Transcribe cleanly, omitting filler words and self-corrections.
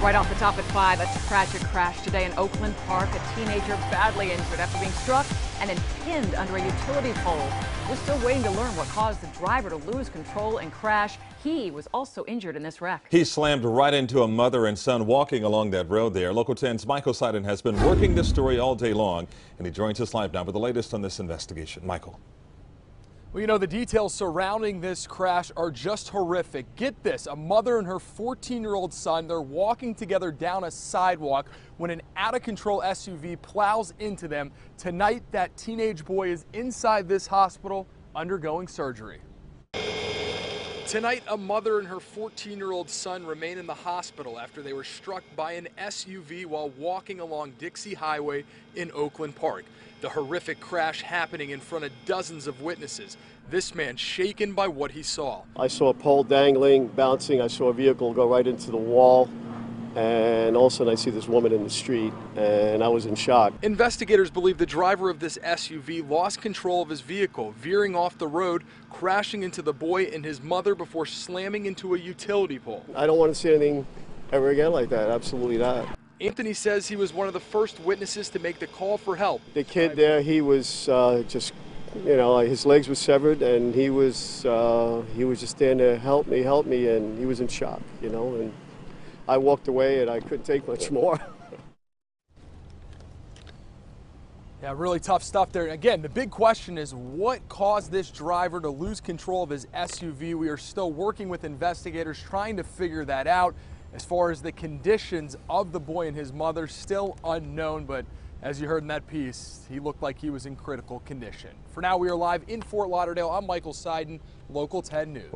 Right off the top at 5, a tragic crash today in Oakland Park. A teenager badly injured after being struck and then pinned under a utility pole. We're still waiting to learn what caused the driver to lose control and crash. He was also injured in this wreck. He slammed right into a mother and son walking along that road there. Local 10's Michael Seiden has been working this story all day long, and he joins us live now with the latest on this investigation. Michael. Well, you know, the details surrounding this crash are just horrific. Get this, a mother and her 14-year-old son, they're walking together down a sidewalk when an out-of-control SUV plows into them. Tonight, that teenage boy is inside this hospital undergoing surgery. Tonight, a mother and her 14-year-old son remain in the hospital after they were struck by an SUV while walking along Dixie Highway in Oakland Park. The horrific crash happening in front of dozens of witnesses. This man shaken by what he saw. I saw a pole dangling, bouncing. I saw a vehicle go right into the wall. And all of a sudden I see this woman in the street, and I was in shock. Investigators believe the driver of this SUV lost control of his vehicle, veering off the road, crashing into the boy and his mother before slamming into a utility pole. I don't want to see anything ever again like that, absolutely not. Anthony says he was one of the first witnesses to make the call for help. The kid there, he was just, you know, his legs were severed, and he was just standing there, help me, and he was in shock, you know. And I walked away and I couldn't take much more. Yeah, really tough stuff there. Again, the big question is what caused this driver to lose control of his SUV? We are still working with investigators trying to figure that out. As far as the conditions of the boy and his mother, still unknown, but as you heard in that piece, he looked like he was in critical condition. For now, we are live in Fort Lauderdale. I'm Michael Seiden, Local 10 News.